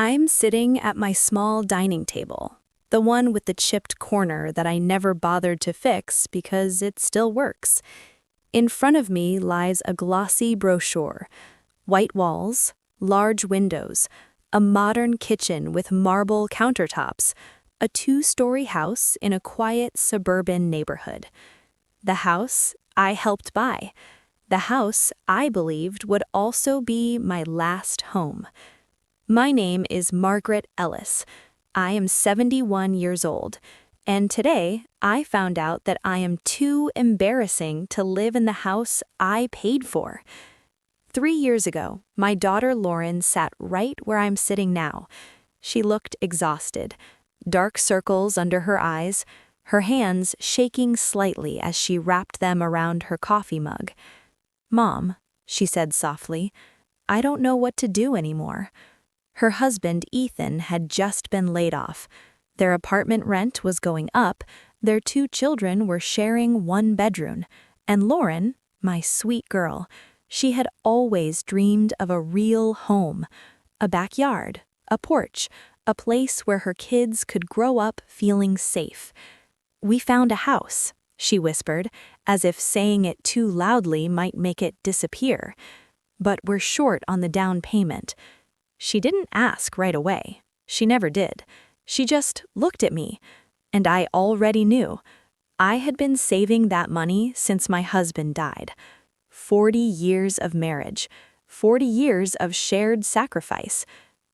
I'm sitting at my small dining table, the one with the chipped corner that I never bothered to fix because it still works. In front of me lies a glossy brochure, white walls, large windows, a modern kitchen with marble countertops, a two-story house in a quiet suburban neighborhood. The house I helped buy. The house I believed would also be my last home. My name is Margaret Ellis. I am 71 years old, and today I found out that I am too embarrassing to live in the house I paid for. 3 years ago, my daughter Lauren sat right where I'm sitting now. She looked exhausted, dark circles under her eyes, her hands shaking slightly as she wrapped them around her coffee mug. "Mom," she said softly, "I don't know what to do anymore." Her husband, Ethan, had just been laid off. Their apartment rent was going up, their 2 children were sharing one bedroom, and Lauren, my sweet girl, she had always dreamed of a real home, a backyard, a porch, a place where her kids could grow up feeling safe. "We found a house," she whispered, as if saying it too loudly might make it disappear. "But we're short on the down payment." She didn't ask right away. She never did. She just looked at me, and I already knew. I had been saving that money since my husband died. 40 years of marriage, 40 years of shared sacrifice.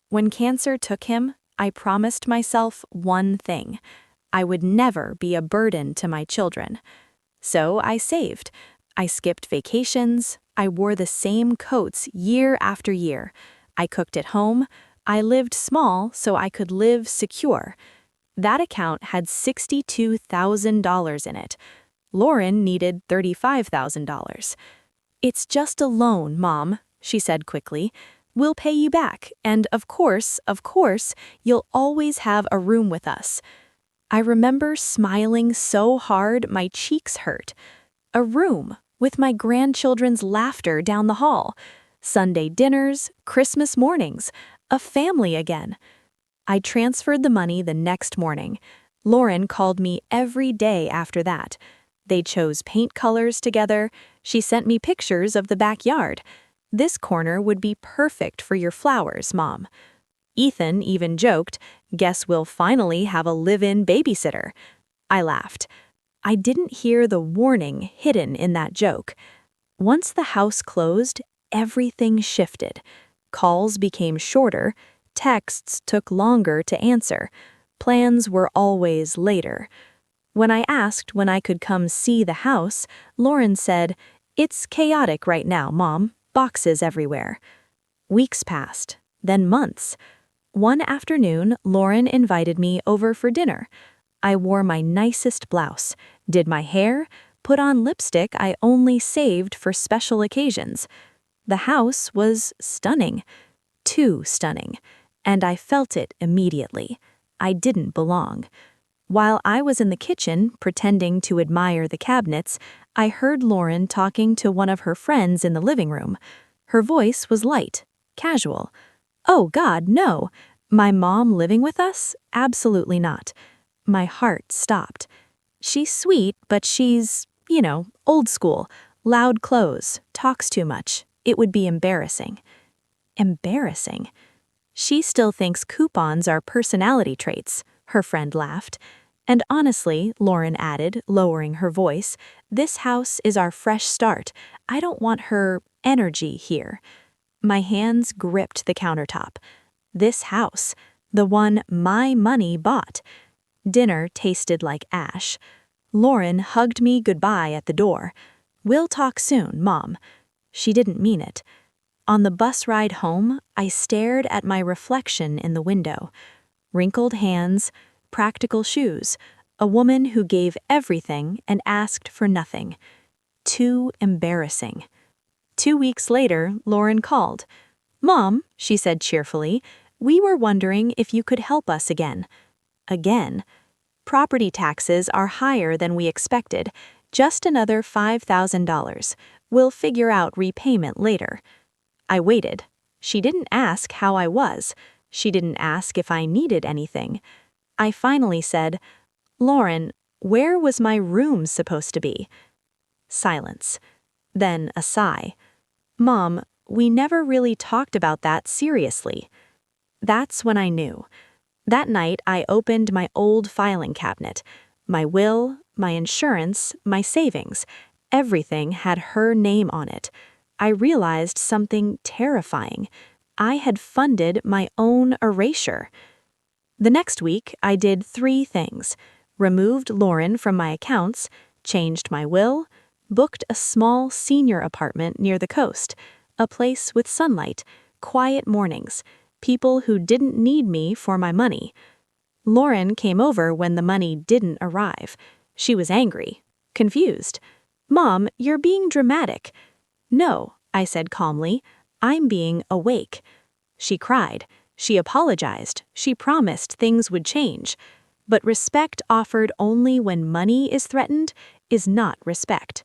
When cancer took him, I promised myself one thing. I would never be a burden to my children. So I saved. I skipped vacations. I wore the same coats year after year. I cooked at home. I lived small so I could live secure. That account had $62,000 in it. Lauren needed $35,000. "It's just a loan, Mom," she said quickly. "We'll pay you back, and of course, you'll always have a room with us." I remember smiling so hard my cheeks hurt. A room with my grandchildren's laughter down the hall. Sunday dinners, Christmas mornings, a family again. I transferred the money the next morning. Lauren called me every day after that. They chose paint colors together. She sent me pictures of the backyard. "This corner would be perfect for your flowers, Mom." Ethan even joked, "Guess we'll finally have a live-in babysitter." I laughed. I didn't hear the warning hidden in that joke. Once the house closed, everything shifted. Calls became shorter, texts took longer to answer, plans were always later. When I asked when I could come see the house, Lauren said, "It's chaotic right now, Mom, boxes everywhere." Weeks passed, then months. One afternoon, Lauren invited me over for dinner. I wore my nicest blouse, did my hair, put on lipstick I only saved for special occasions. The house was stunning, too stunning, and I felt it immediately. I didn't belong. While I was in the kitchen, pretending to admire the cabinets, I heard Lauren talking to one of her friends in the living room. Her voice was light, casual. "Oh God, no! My mom living with us? Absolutely not." My heart stopped. "She's sweet, but she's, old school, loud clothes, talks too much. It would be embarrassing." Embarrassing? "She still thinks coupons are personality traits," her friend laughed. "And honestly," Lauren added, lowering her voice, "this house is our fresh start. I don't want her energy here." My hands gripped the countertop. This house, the one my money bought. Dinner tasted like ash. Lauren hugged me goodbye at the door. "We'll talk soon, Mom." She didn't mean it. On the bus ride home, I stared at my reflection in the window. Wrinkled hands, practical shoes, a woman who gave everything and asked for nothing. Too embarrassing. 2 weeks later, Lauren called. "Mom," she said cheerfully, "we were wondering if you could help us again." Again. "Property taxes are higher than we expected. Just another $5,000. We'll figure out repayment later." I waited. She didn't ask how I was. She didn't ask if I needed anything. I finally said, "Lauren, where was my room supposed to be?" Silence. Then a sigh. "Mom, we never really talked about that seriously." That's when I knew. That night, I opened my old filing cabinet. My will, my insurance, my savings, everything had her name on it. I realized something terrifying. I had funded my own erasure. The next week, I did 3 things: removed Lauren from my accounts, changed my will, booked a small senior apartment near the coast, a place with sunlight, quiet mornings, people who didn't need me for my money. Lauren came over when the money didn't arrive. She was angry, confused. "Mom, you're being dramatic." "No," I said calmly, "I'm being awake." She cried. She apologized. She promised things would change. But respect offered only when money is threatened is not respect.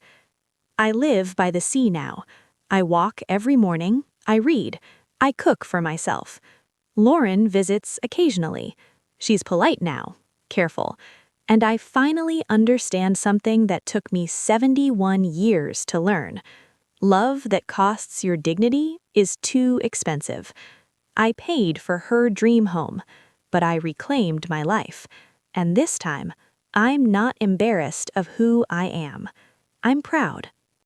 I live by the sea now. I walk every morning. I read. I cook for myself. Lauren visits occasionally. She's polite now, careful. And I finally understand something that took me 71 years to learn. Love that costs your dignity is too expensive. I paid for her dream home, but I reclaimed my life. And this time, I'm not embarrassed of who I am. I'm proud.